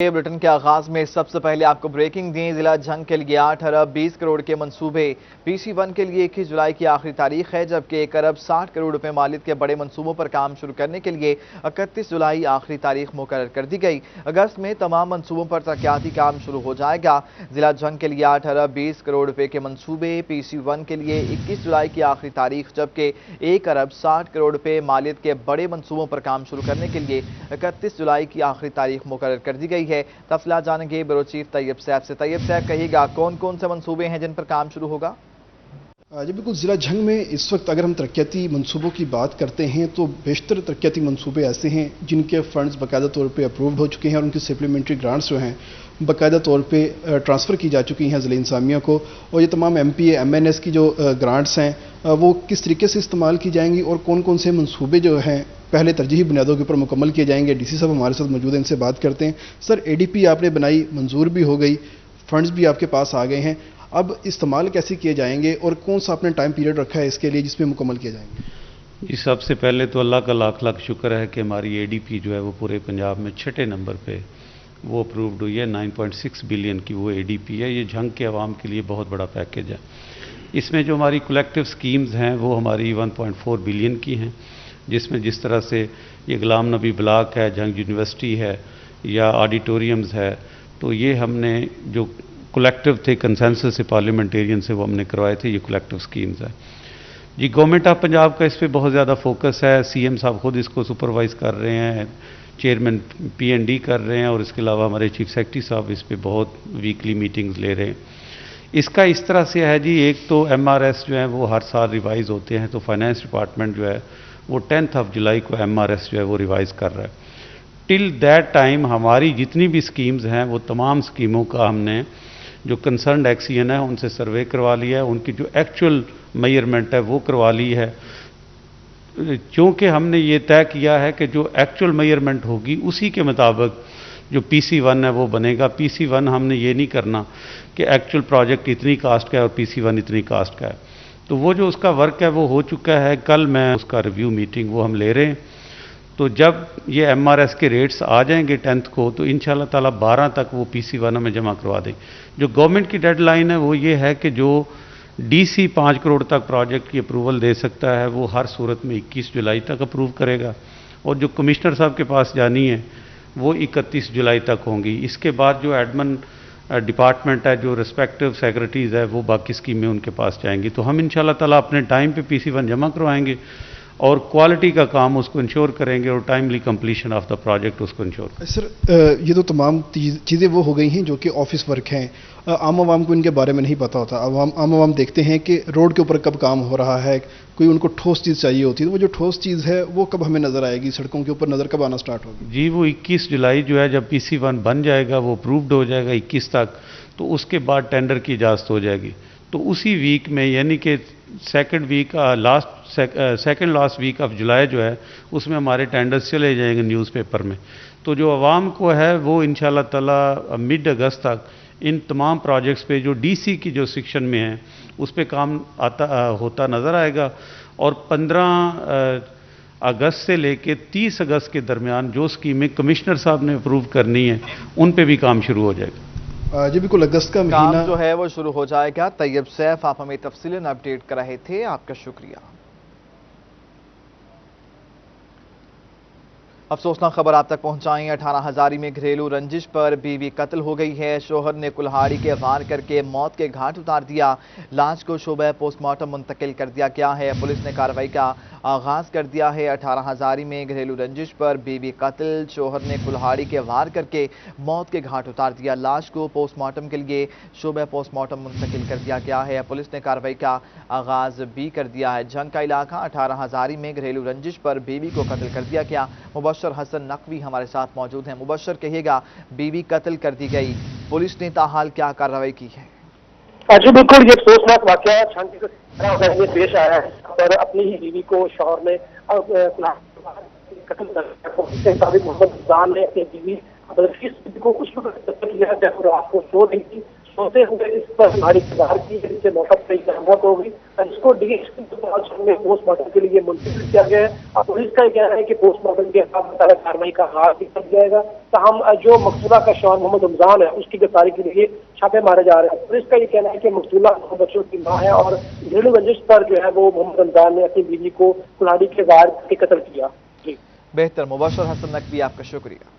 Bulletin کے آغاز میں سب سے پہلے آپ کو بریکنگ دیں۔ ضلع جھنگ کے لیے 8 ارب 20 کروڑ کے منصوبے۔ PC1 کے لیے 21 جولائی کی آخری تاریخ ہے، جبکہ 1 ارب 60 کروڑ روپے مالیت کے بڑے منصوبوں پر کام شروع کرنے کے لیے 31 جولائی آخری تاریخ مقرر کر دی گئی۔ اگست میں تمام منصوبوں پر ترقیاتی کام شروع ہو جائے گا۔ ضلع جھنگ کے لیے 8 ارب 20 کروڑ روپے کے منصوبے، PC1 کے لیے 21 جولائی کی آخری تاریخ، جبکہ 1 ارب 60 کروڑ روپے مالیت کے بڑے منصوبوں پر کام شروع کرنے کے لیے 31 جولائی کی آخری تاریخ مقرر کر دی گئی ہے۔ تفصیلات جانیں گے بیورو چیف طیب صاحب سے۔ طیب صاحب، کہیے گا کون کون سے منصوبے ہیں جن پر کام شروع ہوگا؟ جی بالکل، ضلع جھنگ میں اس وقت اگر ہم ترقیاتی منصوبوں کی بات کرتے ہیں تو بیشتر ترقیاتی منصوبے ایسے ہیں جن کے فنڈز باقاعدہ طور پہ اپرووڈ ہو چکے ہیں اور ان کی سپلیمنٹری گرانٹس جو ہیں باقاعدہ طور پہ ٹرانسفر کی جا چکی ہیں ضلع انتظامیہ کو، اور یہ تمام MPA MNS کی جو گرانٹس ہیں وہ کس طریقے سے استعمال کی جائیں گی اور کون کون سے منصوبے جو ہیں پہلے ترجیحی بنیادوں کے اوپر مکمل کیے جائیں گے۔ DC صاحب ہمارے ساتھ موجود ہیں، ان سے بات کرتے ہیں۔ سر، ADP آپ نے بنائی، منظور بھی ہو گئی، فنڈز بھی آپ کے پاس آ گئے ہیں، اب استعمال کیسے کیے جائیں گے اور کون سا آپ نے ٹائم پیریڈ رکھا ہے اس کے لیے جس میں مکمل کیے جائیں گے؟ جی، سب سے پہلے تو اللہ کا لاکھ لاکھ شکر ہے کہ ہماری ADP جو ہے وہ پورے پنجاب میں 6 نمبر پہ وہ اپرووڈ ہوئی ہے۔ 9.6 بلین کی وہ ADP ہے۔ یہ جھنگ کے عوام کے لیے بہت بڑا پیکیج ہے۔ اس میں جو ہماری کولیکٹیو سکیمز ہیں وہ ہماری 1.4 بلین کی ہیں، جس میں جس طرح سے یہ غلام نبی بلاک ہے، جھنگ یونیورسٹی ہے یا آڈیٹوریمز ہے، تو یہ ہم نے جو کولیکٹیو تھے کنسنسس سے پارلیمنٹیرین سے وہ ہم نے کروائے تھے، یہ کولیکٹیو سکیمز ہیں۔ جی، گورنمنٹ آف پنجاب کا اس پہ بہت زیادہ فوکس ہے۔ CM صاحب خود اس کو سپروائز کر رہے ہیں، چیئرمین PND کر رہے ہیں، اور اس کے علاوہ ہمارے چیف سیکرٹری صاحب اس پہ بہت ویکلی میٹنگز لے رہے ہیں۔ اس کا اس طرح سے ہے جی، ایک تو MRS جو ہیں وہ ہر سال ریوائز ہوتے ہیں، تو فائنانس ڈپارٹمنٹ جو ہے وہ 10 جولائی کو MRS جو ہے وہ ریوائز کر رہا ہے۔ ٹل دیٹ ٹائم ہماری جتنی بھی سکیمز ہیں وہ تمام سکیموں کا ہم نے جو کنسرنڈ ایکسین ہے ان سے سروے کروا لیا ہے، ان کی جو ایکچوئل میئرمنٹ ہے وہ کروا لی ہے، چونکہ ہم نے یہ طے کیا ہے کہ جو ایکچوئل میئرمنٹ ہوگی اسی کے مطابق جو PC1 ہے وہ بنے گا۔ PC1 ہم نے یہ نہیں کرنا کہ ایکچوئل پروجیکٹ اتنی کاسٹ کا ہے اور PC1 اتنی کاسٹ کا ہے، تو وہ جو اس کا ورک ہے وہ ہو چکا ہے۔ کل میں اس کا ریویو میٹنگ وہ ہم لے رہے ہیں، تو جب یہ MRS کے ریٹس آ جائیں گے 10 کو تو انشاءاللہ تعالی 12 تک وہ PC1 میں جمع کروا دیں۔ جو گورنمنٹ کی ڈیڈ لائن ہے وہ یہ ہے کہ جو DC 5 کروڑ تک پروجیکٹ کی اپروول دے سکتا ہے وہ ہر صورت میں 21 جولائی تک اپروو کرے گا، اور جو کمشنر صاحب کے پاس جانی ہے وہ 31 جولائی تک ہوں گی۔ اس کے بعد جو ایڈمن ڈپارٹمنٹ ہے، جو ریسپیکٹیو سیکرٹریز ہے، وہ باقی اسکیمیں ان کے پاس جائیں گی۔ تو ہم انشاءاللہ تعالیٰ اپنے ٹائم پہ PC1 جمع کروائیں گے اور کوالٹی کا کام اس کو انشور کریں گے اور timely completion of the project اس کو انشور کریں گے۔ سر، یہ تو تمام چیزیں وہ ہو گئی ہیں جو کہ آفس ورک ہیں، عام عوام کو ان کے بارے میں نہیں پتا ہوتا۔ عام عوام دیکھتے ہیں کہ روڈ کے اوپر کب کام ہو رہا ہے، کوئی ان کو ٹھوس چیز چاہیے ہوتی ہے، تو وہ جو ٹھوس چیز ہے وہ کب ہمیں نظر آئے گی، سڑکوں کے اوپر نظر کب آنا سٹارٹ ہوگی؟ جی، وہ 21 جولائی جو ہے جب PC1 بن جائے گا، وہ اپرووڈ ہو جائے گا 21 تک، تو اس کے بعد ٹینڈر کی اجازت ہو جائے گی۔ تو اسی ویک میں یعنی کہ second last week of July جو ہے اس میں ہمارے ٹینڈرز چلے جائیں گے نیوز پیپر میں۔ تو جو عوام کو ہے وہ انشاءاللہ تعالی مڈ اگست تک ان تمام پروجیکٹس پہ جو DC کی جو سیکشن میں ہیں اس پہ کام ہوتا نظر آئے گا، اور 15 اگست سے لے کے 30 اگست کے درمیان جو اسکیمیں کمشنر صاحب نے اپروو کرنی ہیں ان پہ بھی کام شروع ہو جائے گا۔ جی بالکل، اگست کا کام مہینہ جو ہے وہ شروع ہو جائے گا۔ طیب صاحب، آپ ہمیں تفصیلاً اپڈیٹ کر رہے تھے، آپ کا شکریہ۔ افسوسناک خبر آپ تک پہنچائیں۔ 18 ہزاری میں گھریلو رنجش پر بیوی قتل ہو گئی ہے۔ شوہر نے کلہاڑی کے وار کر کے موت کے گھاٹ اتار دیا۔ لاش کو شعبہ پوسٹ مارٹم منتقل کر دیا گیا ہے۔ پولیس نے کارروائی کا آغاز کر دیا ہے۔ 18 ہزاری میں گھریلو رنجش پر بیوی قتل، شوہر نے کلہاڑی کے وار کر کے موت کے گھاٹ اتار دیا۔ لاش کو پوسٹ مارٹم کے لیے شعبہ پوسٹ مارٹم منتقل کر دیا گیا ہے۔ پولیس نے کارروائی کا آغاز بھی کر دیا ہے۔ جھنگ کا علاقہ 18 ہزاری میں گھریلو رنجش پر بیوی کو قتل کر دیا گیا۔ مبشر حسن نقوی ہمارے ساتھ موجود ہیں۔ مبشر، کہیے گا بیوی قتل کر دی گئی، پولیس نے تاحال کیا کارروائی کی ہے؟ جی بالکل، یہ افسوسناک واقعہ چھانٹی سے پیش آیا ہے اور اپنی ہی بیوی کو شوہر نے قتل کر محمد رمضان نے اپنی بیوی کو کچھ کیا جب رات کو سو رہی تھی، सोते हुए इस पर गाड़ी प्रहार की, जिससे मौका पर एक मौत हो गई। इसको डीएसपी में पोस्टमार्टम के लिए मुंतकिल किया गया है। अब पुलिस का कहना है कि पोस्टमार्टम के बाद कार्रवाई का आगाज भी कर दिया जाएगा। ताहम जो मकतूला का शौहर मोहम्मद रमजान है, उसकी गिरफ्तारी के लिए छापे मारे जा रहे हैं। पुलिस का ये कहना है कि मकतूला दो बच्चों की मां है और घरेलू रंजिश पर जो है वो मोहम्मद रमजान ने अपनी बीवी को कुल्हाड़ी के वार के कत्ल किया। जी बेहतर। मुबशर हसन नकवी, आपका शुक्रिया।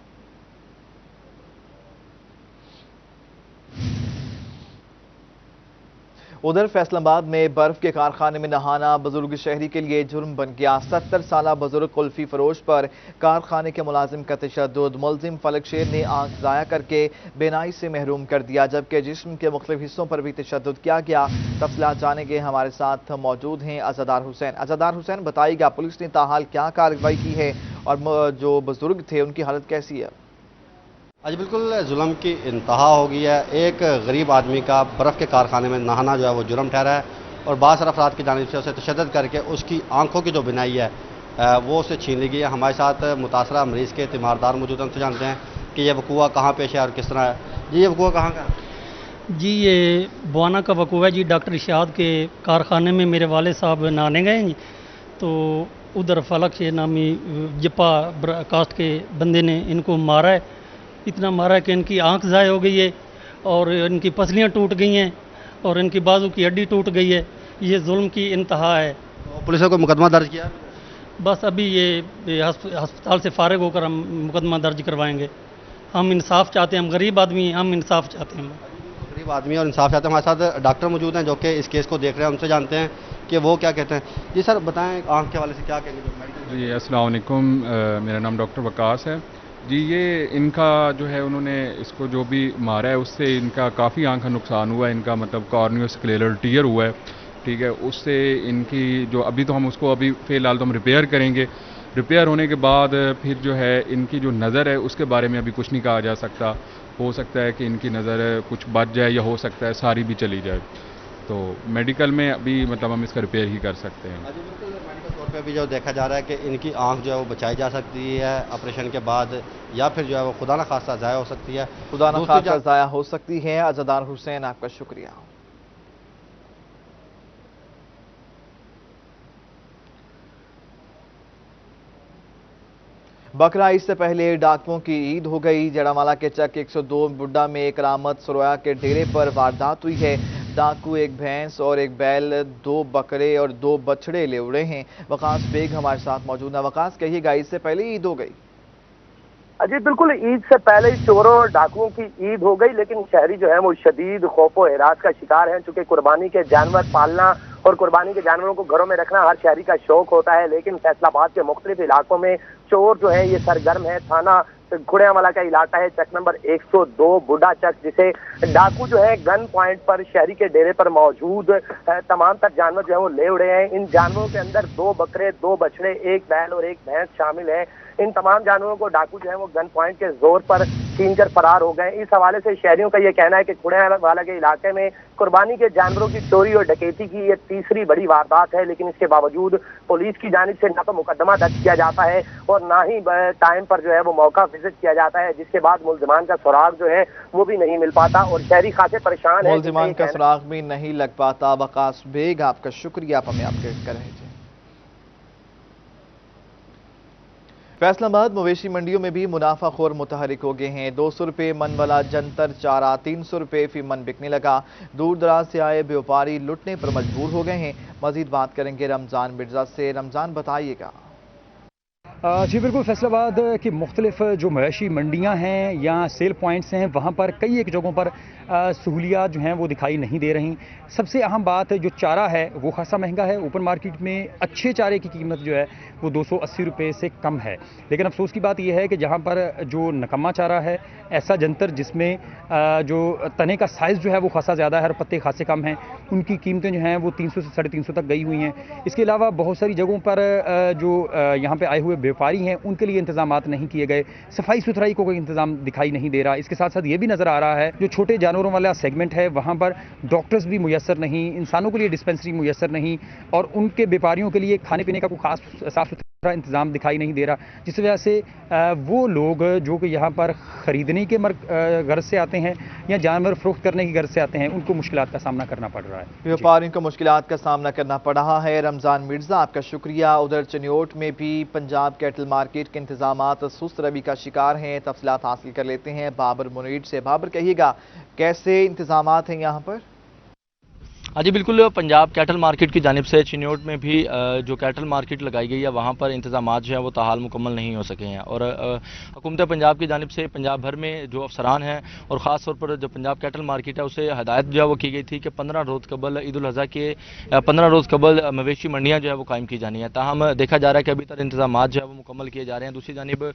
उधर फैसलाबाद में बर्फ के कारखाने में नहाना बुजुर्ग शहरी के लिए जुर्म बन गया। 70 साला बुजुर्ग कुल्फी फरोश पर कारखाने के मुलाजिम का तशद्दुद। मुलजिम फलक शेर ने आंख ज़ाया करके बेनाई से महरूम कर दिया, जबकि जिस्म के मुख्तलिफ हिस्सों पर भी तशद्दुद किया गया। तफसीलात जानेंगे, हमारे साथ मौजूद हैं अज़ादार हुसैन। अज़ादार हुसैन, बताइएगा पुलिस ने ताहाल क्या कार्रवाई की है और जो बुजुर्ग थे उनकी हालत कैसी है? आज बिल्कुल जुल्म की इंतहा हो गई है। एक गरीब आदमी का बर्फ़ के कारखाने में नहाना जो है वो जुर्म ठहरा है और बास अफराद की जानिब से उसे तशद्दुद करके उसकी आंखों की जो बिनाई है वो उसे छीन ली गई है। हमारे साथ मुतासरा मरीज़ के तीमारदार मौजूद हैं, उनसे जानते हैं कि यह वकूआ कहाँ पेश है और किस तरह है। जी, ये वकूआ कहाँ का है? जी, ये बुआना का वकूआ है जी। डॉक्टर इरशाद के कारखाने में मेरे वाले साहब नहाने गए जी, तो उधर फलक शेर नामी जिप्पा कास्ट के बंदे ने इनको मारा है। इतना मारा है कि इनकी आंख ज़ाय हो गई है और इनकी पसलियां टूट गई हैं और इनकी बाजू की हड्डी टूट गई है। ये जुल्म की इंतहा है। तो पुलिस ने कोई मुकदमा दर्ज किया? बस अभी ये अस्पताल से फारिग होकर हम मुकदमा दर्ज करवाएंगे। हम इंसाफ चाहते हैं, हम गरीब आदमी हैं, हम इंसाफ चाहते हैं। गरीब आदमी और इंसाफ चाहते हैं। हमारे साथ डॉक्टर मौजूद हैं जो कि इस केस को देख रहे हैं, उनसे जानते हैं कि वो क्या कहते हैं। जी सर, बताएं आंख के हवाले से क्या कहेंगे? जी, अस्सलाम वालेकुम। मेरा नाम डॉक्टर वकास है जी। ये इनका जो है उन्होंने इसको जो भी मारा है उससे इनका काफ़ी आंख का नुकसान हुआ है। इनका मतलब कॉर्नियोस्क्लेरल टीयर हुआ है, ठीक है। उससे इनकी जो अभी तो हम उसको अभी फ़िलहाल तो हम रिपेयर करेंगे। रिपेयर होने के बाद फिर जो है इनकी जो नज़र है उसके बारे में अभी कुछ नहीं कहा जा सकता। हो सकता है कि इनकी नज़र कुछ बच जाए या हो सकता है सारी भी चली जाए। तो मेडिकल में अभी मतलब हम इसका रिपेयर ही कर सकते हैं। मेडिकल तौर पे भी जो देखा जा रहा है कि इनकी आंख जो है वो बचाई जा सकती है ऑपरेशन के बाद, या फिर जो है वो खुदा न खास्ता ज़ाया हो सकती है। खुदा न खास्ता ज़ाया हो सकती है। अज़ादार हुसैन, आपका शुक्रिया। बकरा ईद से पहले डाकुओं की ईद हो गई। जड़ामाला के चक 102 बुड्डा में एक रामत सरोया के डेरे पर वारदात हुई है। डाकू एक भैंस और एक बैल, 2 बकरे और 2 बछड़े ले उड़े हैं। वकास बेग हमारे साथ मौजूद है। वकास, कहिएगा ईद से पहले ईद हो गई? जी बिल्कुल, ईद से पहले चोरों और डाकुओं की ईद हो गई, लेकिन शहरी जो है वो शदीद खौफ व हिरास का शिकार हैं। चूंकि कुर्बानी के जानवर पालना और कुर्बानी के जानवरों को घरों में रखना हर शहरी का शौक होता है, लेकिन फैसलाबाद के मुख्तलिफ इलाकों में चोर जो है ये सरगर्म है। थाना खुड़ियावाला का इलाका है, चक नंबर 102 बुड्ढा चक, जिसे डाकू जो है गन पॉइंट पर शहरी के डेरे पर मौजूद तमाम तर जानवर जो है वो ले उड़े हैं। इन जानवरों के अंदर 2 बकरे, 2 बछड़े, 1 बैल और 1 भैंस शामिल है। इन तमाम जानवरों को डाकू जो है वो गन पॉइंट के जोर पर छीनकर फरार हो गए। इस हवाले से शहरियों का ये कहना है कि खुड़ियावाला के इलाके में कुर्बानी के जानवरों की चोरी और डकैती की ये तीसरी बड़ी वारदात है, लेकिन इसके बावजूद पुलिस की जानिब से ना तो मुकदमा दर्ज किया जाता है और ना ही टाइम पर जो है वो मौका विजिट किया जाता है, जिसके बाद मुलजिमान का सुराग जो है वो भी नहीं मिल पाता और शहरी खासे परेशान है। मुलजिमान का सुराग भी नहीं लग पाता। वकास बेग, आपका शुक्रिया, आप हमें अपडेट कर रहे थे। फैसलाबाद मवेशी मंडियों में भी मुनाफाखोर मुतहरिक हो गए हैं। 200 रुपये मन वाला जंतर चारा 300 रुपये फी मन बिकने लगा। दूर दराज से आए व्यापारी लुटने पर मजबूर हो गए हैं। मजीद बात करेंगे रमजान मिर्जा से। रमजान, बताइएगा। जी बिल्कुल, फैसलाबाद की मुख्तलिफ जो मवेशी मंडियाँ हैं या सेल पॉइंट्स हैं, वहाँ पर कई एक जगहों पर सहूलियात जो हैं वो दिखाई नहीं दे रही। सबसे अहम बात जो चारा है वो खासा महंगा है। ओपन मार्केट में अच्छे चारे की कीमत जो है वो 280 रुपये से कम है। लेकिन अफसोस की बात यह है कि जहाँ पर जो नकम्मा चारा है, ऐसा जंतर जिसमें जो तने का साइज़ जो है वो खासा ज़्यादा है और पत्ते खासे कम हैं, उनकी कीमतें जो हैं वो 300 से 350 तक गई हुई हैं। इसके अलावा बहुत सारी जगहों पर जो यहाँ पे आए हुए व्यापारी हैं उनके लिए इंतजामात नहीं किए गए। सफाई सुथराई को कोई इंतजाम दिखाई नहीं दे रहा। इसके साथ साथ ये भी नज़र आ रहा है जो छोटे जानवरों वाला सेगमेंट है वहाँ पर डॉक्टर्स भी मुयस्सर नहीं, इंसानों के लिए डिस्पेंसरी मुयस्सर नहीं और उनके व्यापारियों के लिए खाने पीने का कोई खास साफ सुथरा इंतज़ाम दिखाई नहीं दे रहा, जिस वजह से वो लोग जो कि यहाँ पर ख़रीदने के गर्ज से आते हैं या जानवर फ़रोख्त करने की गर्ज से आते हैं, उनको मुश्किलात का सामना करना पड़ रहा है। व्यापारियों को मुश्किलात का सामना करना पड़ रहा है। रमज़ान मिर्ज़ा, आपका शुक्रिया। उधर चिन्योट में भी पंजाब कैटल मार्केट के इंतजामात सुस्त रवि का शिकार हैं। तफसीलात हासिल कर लेते हैं बाबर मुनीर से। बाबर, कहिएगा कैसे इंतजामात हैं यहाँ पर? हाँ जी बिल्कुल, पंजाब कैटल मार्केट की जानिब से चिन्योट में भी जो कैटल मार्केट लगाई गई है वहाँ पर इंतजामात जो है वो ताहाल मुकम्मल नहीं हो सके हैं। और हुकूमत पंजाब की जानिब से पंजाब भर में जो अफसरान हैं और ख़ास तौर पर जो पंजाब कैटल मार्केट है उसे हदायत जो है वो की गई थी कि 15 रोज़ कबल ईद उल अज़हा के 15 रोज़ कबल मवेशी मंडियाँ जो है वो कायम की जानी है। ताहम देखा जा रहा है कि अभी तक इंतजामात जो है वो मुकम्मल किए जा रहे हैं। दूसरी जानिब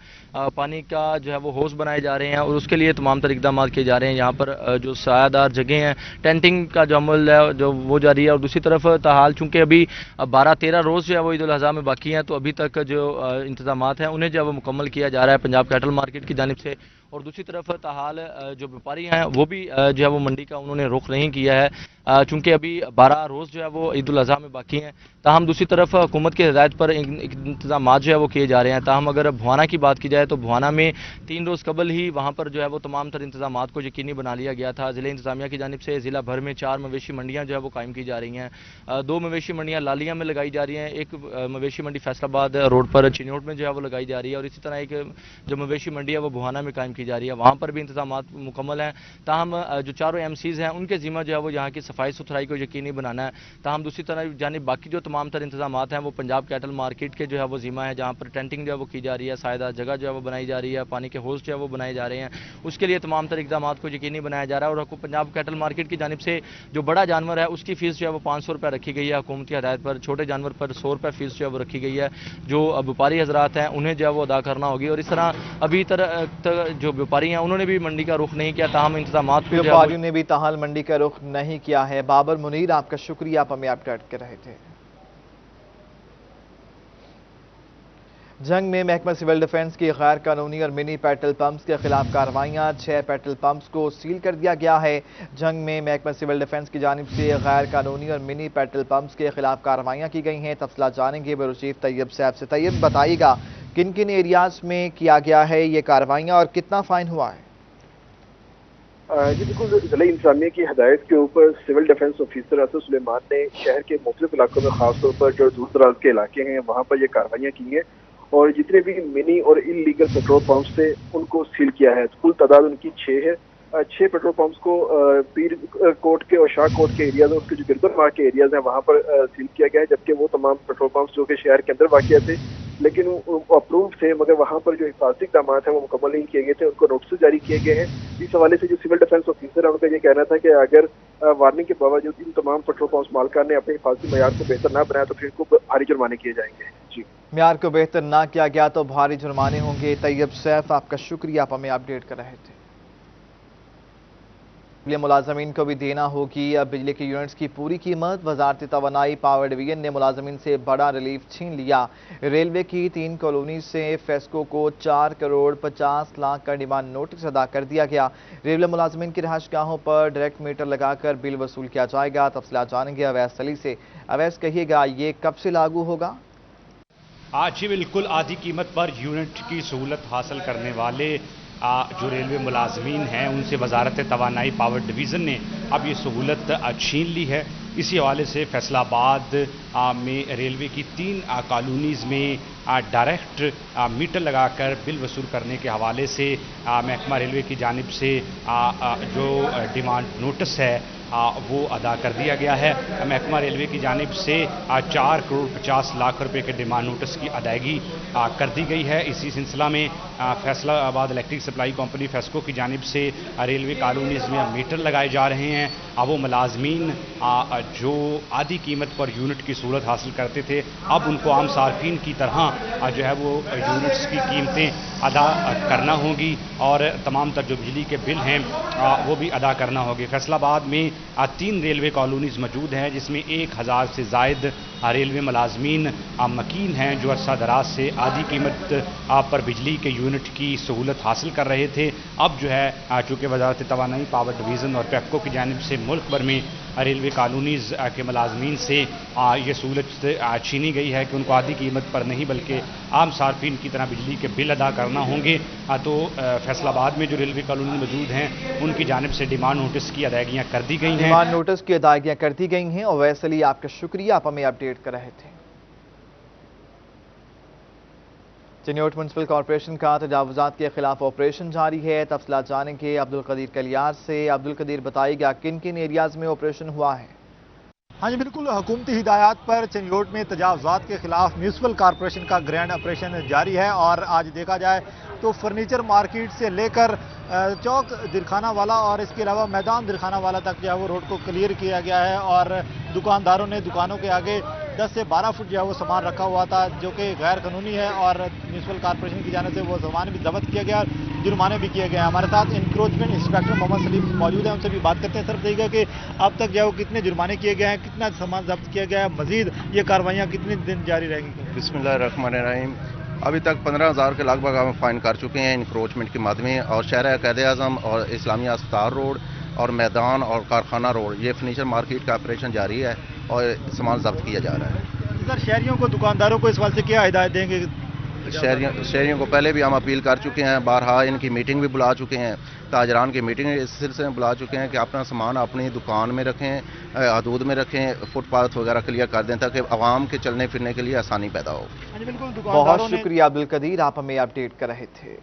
पानी का जो है वो हौज़ बनाए जा रहे हैं और उसके लिए तमाम तर इक़दाम किए जा रहे हैं। यहाँ पर जो सायादार जगह हैं, टेंटिंग का जो अमल है जो वो जारी है। और दूसरी तरफ ताहाल चूँकि अभी 12-13 रोज़ जो है वो ईद उल अज़हा में बाकी हैं, तो अभी तक जो इंतजामात हैं उन्हें जो है वो मुकम्मल किया जा रहा है पंजाब कैटल मार्केट की जानिब से। और दूसरी तरफ ताहाल जो व्यापारी हैं वो भी जो है वो मंडी का उन्होंने रुख नहीं किया है, चूँकि अभी 12 रोज़ जो है वो ईद उल अज़हा में बाकी हैं। ताहम दूसरी तरफ हुकूमत की हिदायत पर इंतजामात जो है वो किए जा रहे हैं। ताहम अगर भुआना की बात की जाए तो भुआना में 3 रोज़ कबल ही वहाँ पर जो है वो तमाम तर इंतजामात को यकीनी बना लिया गया था। ज़िले इंतजामिया की जानिब से ज़िला भर में 4 मवेशी मंडियाँ जो है वो कायम की जा रही हैं। 2 मवेशी मंडियाँ लालिया में लगाई जा रही हैं, एक मवेशी मंडी फैसलाबाद रोड पर चिन्योट में जो है वो लगाई जा रही है, और इसी तरह एक जो मवेशी मंडी है वो भुआना में कायम की जा रही है, वहाँ पर भी इंतजामात मुकम्मल हैं। ताहम जो चारों MCs हैं उनके ज़िम्मा जो है वो यहाँ की सफाई सुथराई को यकीनी बनाना है। ताहम दूसरी तरह जानिब बाकी जो तमाम तर इंतजामात हैं वो पंजाब कैटल मार्केट के जो है वो ज़िम्मा है, जहाँ पर टेंटिंग जो है वो की जा रही है, सायदा जगह जो है वो बनाई जा रही है, पानी के हौज़ जो है वो बनाए जा रहे हैं, उसके लिए तमाम तर इक़दामात को यकीनी बनाया जा रहा है। और पंजाब कैटल मार्केट की जानिब से जो बड़ा जानवर है उसकी फ़ीस जो है वो 500 रुपये रखी गई है हुकूमत की हदायत पर। छोटे जानवर पर 100 रुपये फ़ीस जो है वो रखी गई है, जो व्यापारी हजरात हैं उन्हें जो है वो अदा करना होगी। और इस तरह अभी तक जो व्यापारी हैं उन्होंने भी मंडी का रुख नहीं किया, ताहम इंतजामात व्यापारियों ने भी ताहाल मंडी का रुख नहीं किया है। बाबर मुनीर, आपका शुक्रिया, आप हमें अपडेट कर रहे थे। जंग में महकमा सिविल डिफेंस की गैर कानूनी और मिनी पेट्रोल पंप्स के खिलाफ कार्रवाइयां, 6 पेट्रोल पंप्स को सील कर दिया गया है। जंग में महकमा सिविल डिफेंस की जानिब से गैर कानूनी और मिनी पेट्रोल पंप्स के खिलाफ कार्रवाइयां की गई हैं। तफसीलात जानेंगे ब्यूरो चीफ तैयब साहब से। तैयब, बताइएगा किन किन एरियाज में किया गया है ये कार्रवाइयां और कितना फाइन हुआ है? जी बिल्कुल, ज़िला इंतजामिया की हदायत के ऊपर civil defence officer Asad Suleman ने शहर के मुख्तलिफ इलाकों में खासतौर पर जो दूर दराज के इलाके हैं वहाँ पर ये कार्रवाइयाँ की हैं और जितने भी मिनी और इलीगल पेट्रोल पंप्स थे उनको सील किया है। कुल तादाद उनकी 6 है। 6 पेट्रोल पंप्स को पीर कोट के और शाह कोट के एरियाज, उसके जो गिरदर मार्ग के एरियाज हैं वहाँ पर सील किया गया है, जबकि वो तमाम पेट्रोल पंप्स जो कि शहर के अंदर वाक़िया थे लेकिन वो अप्रूव थे मगर वहाँ पर जो हिफाजती इक़दाम हैं वो मुकम्मल नहीं किए गए थे, उनको नोटिस जारी किए गए हैं। इस हवाले से जो सिविल डिफेंस ऑफिसर है उनका ये कहना था कि अगर वार्निंग के बावजूद इन तमाम पेट्रोल पंप्स मालिकान ने अपने हिफाजती मयार को बेहतर ना बनाया तो फिर इनको भारी जुर्माने किए जाएंगे। जी, मयार को बेहतर ना किया गया तो भारी जुर्माने होंगे। तैयब सैफ, आपका शुक्रिया, आप हमें अपडेट कर रहे थे। बिजली मुलाजमीन को भी देना होगी अब बिजली के यूनिट्स की पूरी कीमत। वजारत तवानाई पावर डिवीजन ने मुलाजमीन से बड़ा रिलीफ छीन लिया। रेलवे की 3 कॉलोनी से फेस्को को 4 करोड़ 50 लाख का डिमांड नोटिस अदा कर दिया गया। रेलवे मुलाजमीन की रहायशगाहों पर डायरेक्ट मीटर लगाकर बिल वसूल किया जाएगा। तफसीलात जानेंगे अवैस अली से। अवैस, कहिएगा ये कब से लागू होगा? आज ही बिल्कुल आधी कीमत पर यूनिट की सहूलत हासिल करने वाले जो रेलवे मुलाजमीन हैं उनसे वजारत तवानाई पावर डिवीज़न ने अब ये सहूलत छीन ली है। इसी हवाले से फैसलाबाद में रेलवे की 3 कॉलोनीज़ में डायरेक्ट मीटर लगाकर बिल वसूल करने के हवाले से महकमा रेलवे की जानिब से जो डिमांड नोटिस है वो अदा कर दिया गया है। महकमा रेलवे की जानिब से 4 करोड़ 50 लाख रुपए के डिमांड नोटिस की अदायगी कर दी गई है। इसी सिलसिला में Faisalabad electric supply company FESCO की जानिब से रेलवे कॉलोनीज़ में मीटर लगाए जा रहे हैं। अब वो मुलाजमीन जो आधी कीमत पर यूनिट की सहूलत हासिल करते थे अब उनको आम सार्फिन की तरह जो है वो यूनिट्स की कीमतें अदा करना होगी और तमाम तर जो बिजली के बिल हैं वो भी अदा करना होगी। फैसलाबाद में 3 रेलवे कॉलोनीज़ मौजूद हैं जिसमें 1000 से ज़ायद रेलवे मुलाजमीन मकीन हैं जो अरसा दराज से आधी कीमत पर बिजली के यूनिट की सहूलत हासिल कर रहे थे। अब जो है चूँकि वजारत तवानाई पावर डिवीज़न और पेप्को की जानिब से मुल्क भर में रेलवे कॉलोनीज़ के मुलाजमीन से ये सहूलत छीनी गई है कि उनको आधी कीमत पर नहीं बल्कि आम सार्फिन की तरह बिजली के बिल अदा करना होंगे। तो फैसलाबाद में जो रेलवे कॉलोनी मौजूद हैं उनकी जानिब से डिमांड नोटिस की अदायगियाँ कर दी गई हैं। डिमांड नोटिस की अदायगियाँ कर दी गई हैं। और वैसे ही आपका शुक्रिया, आप हमें अपडेट कर रहे थे। चिन्योट म्युनिसिपल कॉर्पोरेशन का तजावुजात के खिलाफ ऑपरेशन जारी है। तफसीलात जानेंगे अब्दुल कदीर कलियार से। अब्दुल कदीर बताइएगा किन किन एरियाज में ऑपरेशन हुआ है? हाँ जी बिल्कुल, हुकूमती हिदायत पर चिन्योट में तजावुजात के खिलाफ म्युनिसिपल कॉर्पोरेशन का ग्रैंड ऑपरेशन जारी है। और आज देखा जाए तो फर्नीचर मार्केट से लेकर चौक दिरखाना वाला और इसके अलावा मैदान दिरखाना वाला तक जो है वो रोड को क्लियर किया गया है। और दुकानदारों ने दुकानों के आगे 10 से 12 फुट जो है वो सामान रखा हुआ था जो कि गैर कानूनी है। और म्युनिसिपल कॉर्पोरेशन की जानिब से वो सामान भी जब्त किया गया, जुर्माने भी किए गए। हमारे साथ इंक्रोचमेंट इंस्पेक्टर मोहम्मद सलीम मौजूद है, उनसे भी बात करते हैं। सर बताइएगा कि अब तक जो है वो कितने जुर्माने किए गए हैं, कितना सामान जब्त किया गया है, मजीद ये कार्रवाइयाँ कितने दिन जारी रहेंगी? बिस्मिल्लाहिर्रहमानिर्रहीम। अभी तक 15,000 के लगभग हम फाइन कर चुके हैं इंक्रोचमेंट के माध्यम। और शहर क़ायद-ए-आज़म और इस्लामिया अस्पताल रोड और मैदान और कारखाना रोड, ये फर्नीचर मार्केट का ऑपरेशन जारी है और सामान जब्त किया जा रहा है। सर शहरियों को, दुकानदारों को इस बात से क्या हिदायत देंगे? शहरियों को पहले भी हम अपील कर चुके हैं, बारहा इनकी मीटिंग भी बुला चुके हैं, ताजरान की मीटिंग इस सिलसिले में बुला चुके हैं कि अपना सामान अपनी दुकान में रखें, हदूद में रखें, फुटपाथ वगैरह क्लियर कर दें ताकि आवाम के चलने फिरने के लिए आसानी पैदा हो। बहुत शुक्रिया अब्दुल कदीर, आप हमें अपडेट कर रहे थे।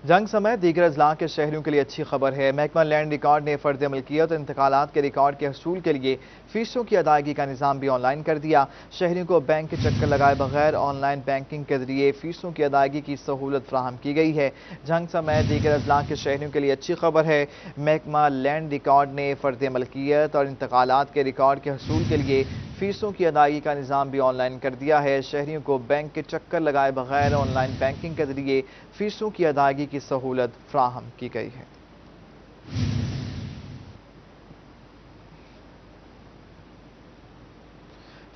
जंग समय दीगर अजला के शहरियों के लिए अच्छी खबर है। महकमा लैंड रिकॉर्ड ने फर्द मलकियत और इंतकालात के रिकॉर्ड के हसूल के लिए फीसों की अदायगी का निज़ाम भी ऑनलाइन कर दिया। शहरियों को बैंक के चक्कर लगाए बगैर ऑनलाइन बैंकिंग के जरिए फीसों की अदायगी की सहूलत फराहम की गई है। जंग समय दीगर अजला के शहरियों के लिए अच्छी खबर है। महकमा लैंड रिकॉर्ड ने फर्द मलकियत और इंतकालात के रिकॉर्ड के हसूल के लिए फीसों की अदायगी का निज़ाम भी ऑनलाइन कर दिया है। शहरियों को बैंक के चक्कर लगाए बगैर ऑनलाइन बैंकिंग के जरिए फीसों की अदायगी की सहूलत फराहम की गई है।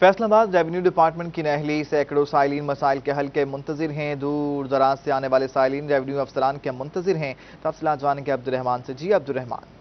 फैसलाबाद रेवेन्यू डिपार्टमेंट की नहली सैकड़ों साइलिन मसाइल के हल के मुंतजिर हैं। दूर दराज से आने वाले साइलिन रेवेन्यू अफसरान के मुंतजिर हैं। तफसीलात जानेंगे अब्दुर्रहमान से। जी अब्दुर्रहमान,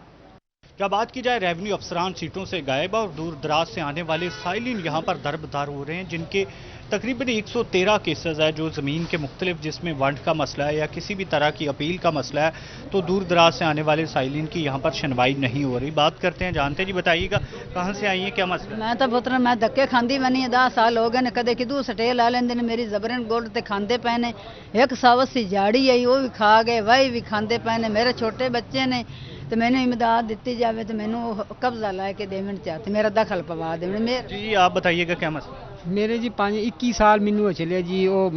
क्या बात की जाए, रेवेन्यू अफसरान सीटों से गायब और दूर दराज से आने वाले साइलिन यहाँ पर दरबदार हो रहे हैं, जिनके तकरीबन 113 केसेस है जो ज़मीन के मुख्तलिफ, जिसमें वंड का मसला है या किसी भी तरह की अपील का मसला है, तो दूर दराज से आने वाले साइलिन की यहाँ पर सुनवाई नहीं हो रही। बात करते हैं, जानते जी, बताइएगा कहाँ से आई है, क्या मसला? मैं तो पुत्र मैं धक्के खांदी मैंने 10 साल हो गए ने, कदे किदू सटे ला लेंदे ने, मेरी जबरन गोल्ड ते खांदे पे ने। एक सावत सी जाड़ी आई वो भी खा गए, वही भी खांदे पे ने। मेरे छोटे बच्चे ने तो मैंने इमदाद दी जाए तो मैंने कब्जा ला के देवन चाहते, मेरा दखल पवा दे। जी आप बताइएगा क्या मसला? मेरे जी 21 साल मैनू चले जी, वो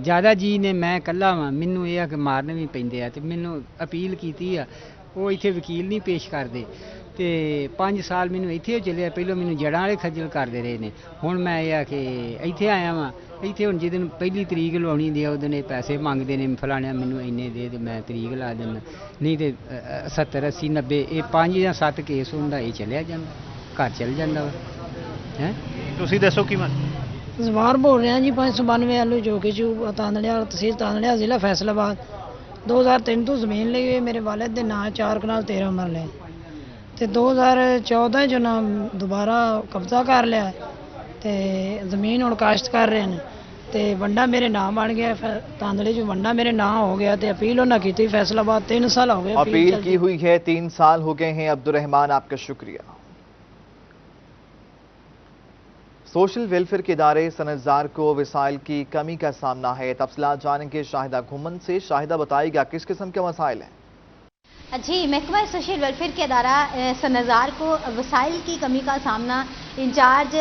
ज़्यादा जी ने, मैं कला वा, मैनू ये कि मारने भी पेंदे आ ते मैनू अपील की आ, वो इत्थे वकील नहीं पेश करते ते 5 साल मैनू इत्थे चले, पहलों मैनू जड़ां वाले खज्जल करते रहे ने। हुण मैं ये कि इत्थे आया वा, इत्थे हुण जिस दिन पहली तरीक लवानी दे उस दिन पैसे मंगते ने, फलाने मैनू इन्ने दे ते मैं तरीक ला देना, नहीं तो 70 80 90 ये 5 या 7 केस हुंदा ही चलिया जांदा, घर चल जांदा वा। हैं ਤੁਸੀਂ ਦੱਸੋ ਕੀ ਮਤ? ਜ਼ਵਾਰ ਬੋਲ ਰਿਹਾ ਜੀ, 592 ਆਲੂ ਚੌਕੀ ਚੂ ਤਾਂਦੜਿਆ, ਤਹਿਸੀਲ ਤਾਂਦੜਿਆ, ਜ਼ਿਲ੍ਹਾ ਫੈਸਲਾਬਾਦ। 2003 ਤੋਂ ਜ਼ਮੀਨ ਲਈ ਹੋਈ ਮੇਰੇ ਵਾਲਿਦ ਦੇ ਨਾਂ 4 ਕਨਾਲ 13 ਮਰਲੇ ਤੇ 2014 ਚ ਨਾ ਦੁਬਾਰਾ ਕਬਜ਼ਾ ਕਰ ਲਿਆ ਤੇ ਜ਼ਮੀਨ ਹੁਣ ਕਾਸ਼ਤ ਕਰ ਰਹੇ ਨੇ ਤੇ ਵੰਡਾ ਮੇਰੇ ਨਾਮ ਬਣ ਗਿਆ, ਤਾਂਦੜੇ ਚ ਵੰਡਾ मेरे नाम हो गया ਤੇ अपील ਉਹਨਾਂ ਕੀਤੀ फैसलाबाद 3 साल हो गए अपील की हुई है, 3 साल हो गए हैं। अब्दुर्रहमान आपका शुक्रिया। सोशल वेलफेयर के इदारे सनतजार को वसाइल की कमी का सामना है। तफसीलात जानेंगे शाहिदा घुमन से। शाहिदा बताइएगा किस किस्म के मसाइल हैं? जी, महकमा सोशल वेलफेयर के अदारा सनजार को वसाइल की कमी का सामना इंचार्ज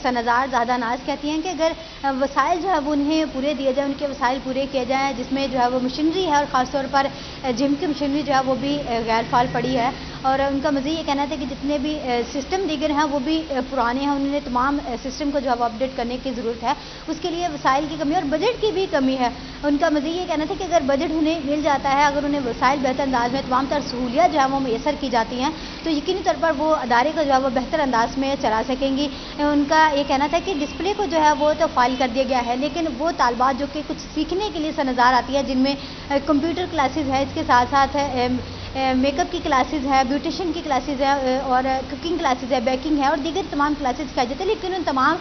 सनजार ज़ादा नाज कहती हैं कि अगर वसाइल जो है वो उन्हें पूरे दिए जाए, उनके वसाइल पूरे किए जाएँ, जिसमें जो है वो मशीनरी है और ख़ासतौर पर जिम की मशीनरी जो है वो भी गैर फाल पड़ी है। और उनका मज़ीद ये कहना था कि जितने भी सिस्टम दीगर हैं वो भी पुराने हैं, उन्होंने तमाम सिस्टम को जो है वो अपडेट करने की ज़रूरत है। उसके लिए वसाइल की कमी और बजट की भी कमी है। उनका मज़ीद ये कहना था कि अगर बजट उन्हें मिल जाता है, अगर उन्हें वसाइल बेहतर अंदाज में तमाम तर सहूलियात जो है वो मैसर की जाती हैं, तो यकीनी तौर पर वो अदारे को जो है वो बेहतर अंदाज में चला सकेंगी। उनका ये कहना था कि डिस्प्ले को जो है वो तो फाइल कर दिया गया है, लेकिन वो तालबात जो कि कुछ सीखने के लिए से नज़र आती है, जिनमें कंप्यूटर क्लासेस है, इसके साथ साथ मेकअप की क्लासेस है, ब्यूटिशियन की क्लासेस है और कुकिंग क्लासेस है, बेकिंग है और दीगर तमाम क्लासेस सिखाई जाती है, लेकिन उन तमाम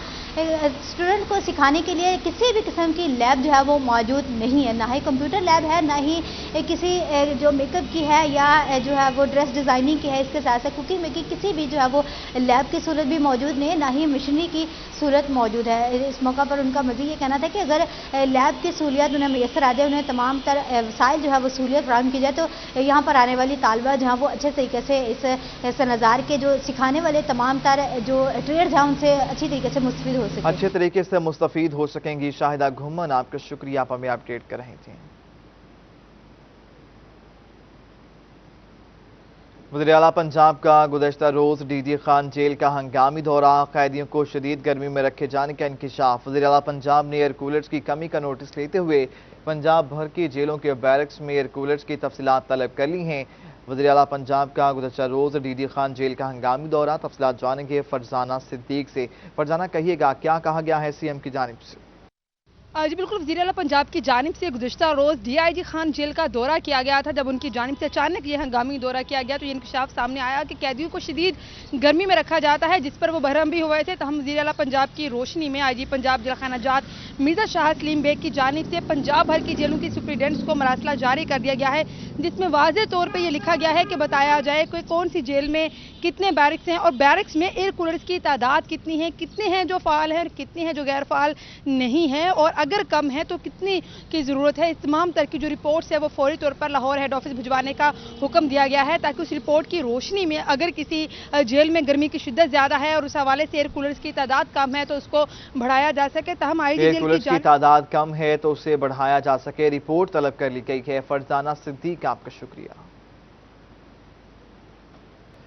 स्टूडेंट को सिखाने के लिए किसी भी किस्म की लैब जो है वो मौजूद नहीं है, ना ही कंप्यूटर लैब है, ना ही किसी जो मेकअप की है या जो है वो ड्रेस डिज़ाइनिंग की है, इसके साथ साथ कुकिंग में की किसी भी जो है वो लैब की सूरत भी मौजूद नहीं है, ना ही मशीनरी की सूरत मौजूद है। इस मौका पर उनका मज़ीद ये कहना था कि अगर लैब की सहूलियत उन्हें मैसर आ जाए, उन्हें तमाम तर वसाइल जो है वो सहूलियत फराहम की जाए, तो यहाँ पर आने वाली तालबा जहाँ वो अच्छे तरीके से इस सनज़ार के जो सिखाने वाले तमाम तर जो ट्रेड्स हैं उनसे अच्छी तरीके से मुस्तफीद हो सके, अच्छे तरीके से मुस्तफीद हो सकेंगी। शाहिदा घुम्मन, आपका शुक्रिया, आप हमें अपडेट कर रही थी। वज़ीर आला पंजाब का गुज़श्ता रोज़ डीडी खान जेल का हंगामी दौरा, कैदियों को शदीद गर्मी में रखे जाने का इंकशाफ। वज़ीर आला पंजाब ने एयर कूलर्स की कमी का नोटिस लेते हुए पंजाब भर की जेलों के बैरक्स में एयर कूलर्स की तफसीलात तलब कर ली हैं। वज़ीर आला पंजाब का गुज़श्ता रोज़ डीडी खान जेल का हंगामी दौरा, तफसीलात जानेंगे फरजाना सिद्दीक से। फरजाना, कहिएगा क्या कहा गया है सीएम की जानिब से? जी बिल्कुल, वज़ीर आला पंजाब की जानिब से गुज़श्ता रोज़ DIG खान जेल का दौरा किया गया था। जब उनकी जानिब से अचानक ये हंगामी दौरा किया गया तो ये इंकशाफ सामने आया कि कैदियों को शदीद गर्मी में रखा जाता है, जिस पर वो बहरम भी हुए थे। तो हम वज़ीर आला पंजाब की रोशनी में IG पंजाब जेल खाना जात मिर्ज़ा शाह सलीम बेग की जानिब से पंजाब भर की जेलों की सुप्रीडेंट्स को मरासला जारी कर दिया गया है, जिसमें वाज़ेह तौर पर यह लिखा गया है कि बताया जाए कि कौन सी जेल में कितने बैरक्स हैं और बैरक्स में एयर कूलर्स की तादाद कितनी है, कितने हैं जो फ़ाल हैं और कितने हैं जो गैर फ़ाल नहीं हैं, और अगर कम है तो कितनी की ज़रूरत है। इस तमाम तरह की जो रिपोर्ट्स है वो फौरी तौर पर लाहौर हेड ऑफिस भिजवाने का हुक्म दिया गया है, ताकि उस रिपोर्ट की रोशनी में अगर किसी जेल में गर्मी की शिद्दत ज़्यादा है और उस हवाले से एयर कूलर्स की तादाद कम है तो उसको बढ़ाया जा सके। तहम एयर कूलर्स की तादाद कम है तो उसे बढ़ाया जा सके, रिपोर्ट तलब कर ली गई है। फरजाना सिद्दीक, आपका शुक्रिया।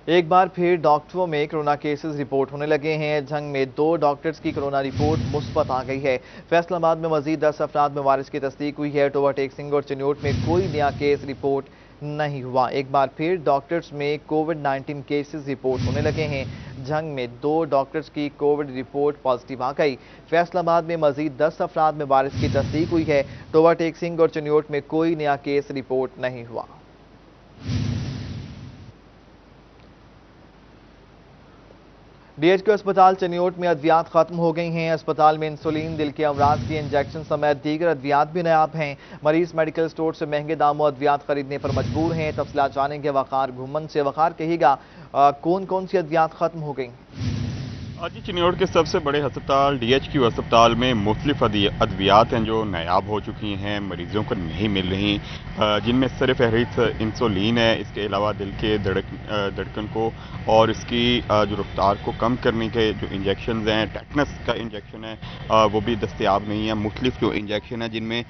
एक बार फिर डॉक्टरों में कोरोना केसेस रिपोर्ट होने लगे हैं। झंग में 2 डॉक्टर्स की कोरोना रिपोर्ट मुस्बत आ गई है। फैसलाबाद में मजीद 10 अफराद में वायरस की तस्दीक हुई है। टोबाटेक सिंह और चिन्योट में कोई नया केस रिपोर्ट नहीं हुआ। एक बार फिर डॉक्टर्स में कोविड-19 केसेस रिपोर्ट होने लगे हैं। झंग में 2 डॉक्टर्स की कोविड रिपोर्ट पॉजिटिव आ गई। फैसलाबाद में मजीद 10 अफराद में वायरस की तस्दीक हुई है। टोबाटेक सिंह और चिन्योट में कोई नया केस रिपोर्ट नहीं हुआ। DHQ अस्पताल चनियोट में अद्वियात खत्म हो गई हैं। अस्पताल में इंसुलिन, दिल के अमराज की इंजेक्शन समेत दीगर अद्वियात भी नायाब हैं। मरीज मेडिकल स्टोर से महंगे दामों अद्वियात खरीदने पर मजबूर हैं। तफसीलात जानेंगे वकार घुमन से। वकार, कहिएगा कौन कौन सी अद्वियात खत्म हो गई? आज चिन्योट के सबसे बड़े अस्पताल DHQ अस्पताल में मुख्तलिफ अद्वियात हैं जो नायाब हो चुकी हैं, मरीज़ों को नहीं मिल रही, जिनमें सर फहरिस्त इंसुलिन है। इसके अलावा दिल के धड़कन को और इसकी जो रफ्तार को कम करने के जो इंजेक्शन हैं, टेटनस का इंजेक्शन है वो भी दस्तयाब नहीं है। मुख्तलिफ जो इंजेक्शन है जिनमें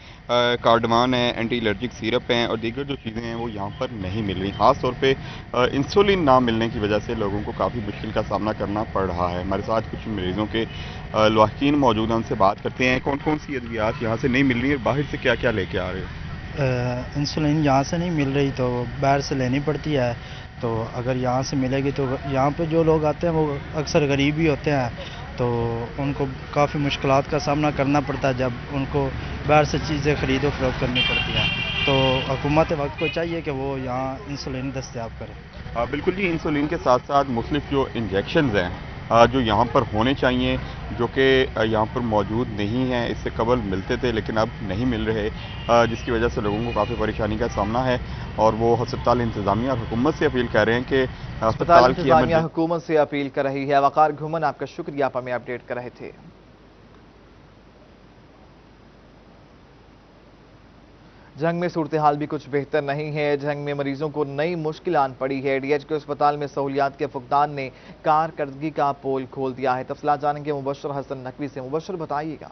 कार्डमान है, एंटी एलर्जिक सिरप हैं और दीगर जो चीज़ें हैं वो यहाँ पर नहीं मिल रही। ख़ास तौर पर इंसुलिन ना मिलने की वजह से लोगों को काफ़ी मुश्किल का सामना करना पड़ रहा है। हमारे साथ कुछ मरीजों के लवाकिन मौजूद हैं, उनसे बात करते हैं कौन कौन सी अद्वियात यहाँ से नहीं मिल रही और बाहर से क्या क्या लेके आ रहे हो? इंसुलिन यहाँ से नहीं मिल रही तो बाहर से लेनी पड़ती है। तो अगर यहाँ से मिलेगी तो यहाँ पे जो लोग आते हैं वो अक्सर गरीब ही होते हैं, तो उनको काफ़ी मुश्किलात का सामना करना पड़ता है जब उनको बाहर से चीज़ें खरीदो फरोख्त करनी पड़ती हैं। तो हुकूमत वक्त को चाहिए कि वो यहाँ इंसुलिन दस्तयाब करें। बिल्कुल जी, इंसुलिन के साथ साथ मुख्तलिफ जो इंजेक्शंस हैं जो यहाँ पर होने चाहिए, जो कि यहाँ पर मौजूद नहीं हैं। इससे कबल मिलते थे लेकिन अब नहीं मिल रहे, जिसकी वजह से लोगों को काफ़ी परेशानी का सामना है और वो अस्पताल इंतज़ामिया और हुकूमत से अपील कर रहे हैं कि अस्पताल इंतज़ामिया हुकूमत से अपील कर रही है। वकार घुमन, आपका शुक्रिया, आप हमें अपडेट कर रहे थे। झंग में सूरत हाल भी कुछ बेहतर नहीं है। झंग में मरीजों को नई मुश्किल आन पड़ी है। DHQ अस्पताल में सहूलियात के फुकदान ने कारकर्दगी का पोल खोल दिया है। तफसीलात जानेंगे मुबशर हसन नकवी से। मुबशर, बताइएगा।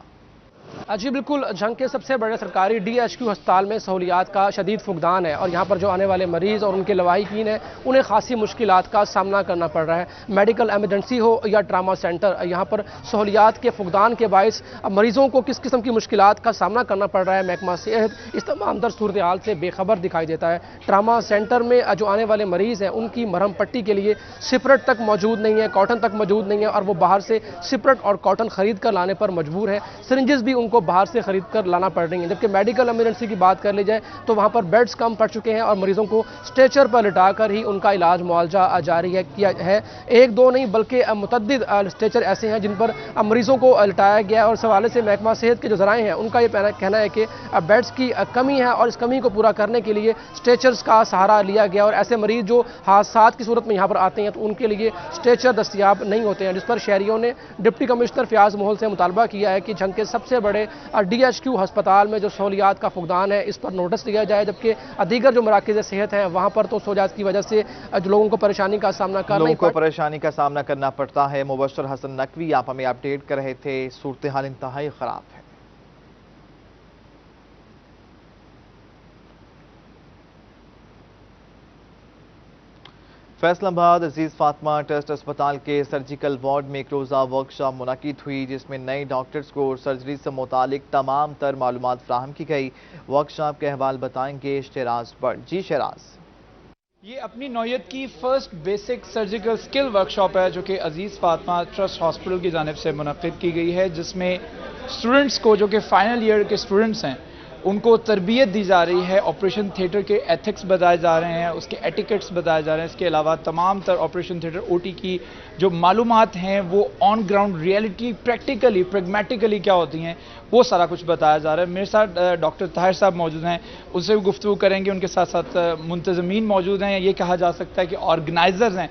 जी बिल्कुल, झंग के सबसे बड़े सरकारी DHQ अस्पताल में सहूलियात का शदीद फुकदान है और यहाँ पर जो आने वाले मरीज़ और उनके लवाहिकीन हैं उन्हें खासी मुश्किलात का सामना करना पड़ रहा है। मेडिकल एमरजेंसी हो या ट्रामा सेंटर, यहाँ पर सहूलियात के फुकदान के बायस मरीज़ों को किस किस्म की मुश्किलात का सामना करना पड़ रहा है, महकमा सेहत इस तमाम तर सूरत हाल से बेखबर दिखाई देता है। ट्रामा सेंटर में जो आने वाले मरीज़ हैं उनकी मरहम पट्टी के लिए सिपरेट तक मौजूद नहीं है, कॉटन तक मौजूद नहीं है और वो बाहर से सिपरेट और कॉटन ख़रीद कर लाने पर मजबूर है। सिरिंजेस भी उनको बाहर से खरीद कर लाना पड़ रही है। जबकि मेडिकल एमरजेंसी की बात कर ली जाए तो वहां पर बेड्स कम पड़ चुके हैं और मरीजों को स्ट्रेचर पर लिटाकर ही उनका इलाज मुआवजा जारी किया है। एक दो नहीं बल्कि मुतद्दिद स्ट्रेचर ऐसे हैं जिन पर मरीजों को लिटाया गया है और इस हवाले से महकमा सेहत के जो ज़राए हैं उनका ये कहना है कि बेड्स की कमी है और इस कमी को पूरा करने के लिए स्ट्रेचर्स का सहारा लिया गया और ऐसे मरीज जो हादसात की सूरत में यहाँ पर आते हैं तो उनके लिए स्ट्रेचर दस्तयाब नहीं होते हैं, जिस पर शहरियों ने डिप्टी कमिश्नर फयाज मोहल से मुतालबा किया है कि झंग के सबसे बड़े DHQ अस्पताल में जो सहूलियात का फुकदान है इस पर नोटिस दिया जाए, जबकि दीगर जो मराकज़ सेहत हैं वहाँ पर तो सहूलियात की वजह से लोगों को परेशानी का सामना करना पड़ता है। मुबशर हसन नकवी आप हमें अपडेट कर रहे थे। सूरत हाल इंतहाई ख़राब है। फैसलाबाद अजीज फातिमा ट्रस्ट अस्पताल के सर्जिकल वार्ड में एक रोज़ा वर्कशॉप मुनक़िद हुई जिसमें नए डॉक्टर्स को सर्जरी से मुतालिक तमाम तर मालूमात फ्राहम की गई। वर्कशॉप के अहवाल बताएंगे शहराज भट्ट। जी शहराज। ये अपनी नौयत की first basic surgical skill workshop है जो कि अजीज़ फातिमा ट्रस्ट हॉस्पिटल की जानिब से मुनक़िद की गई है, जिसमें स्टूडेंट्स को जो कि फाइनल ईयर के स्टूडेंट्स हैं उनको तरबियत दी जा रही है। ऑपरेशन थिएटर के एथिक्स बताए जा रहे हैं, उसके एटिकेट्स बताए जा रहे हैं। इसके अलावा तमाम तर ऑपरेशन थिएटर OT की जो मालूमात हैं वो on ground reality practically pragmatically क्या होती हैं वो सारा कुछ बताया जा रहा है। मेरे साथ डॉक्टर ताहिर साहब मौजूद हैं, उनसे भी गुफ्तगू करेंगे। उनके साथ साथ मुंतज़मीन मौजूद हैं। ये कहा जा सकता है कि ऑर्गेनाइजर्स हैं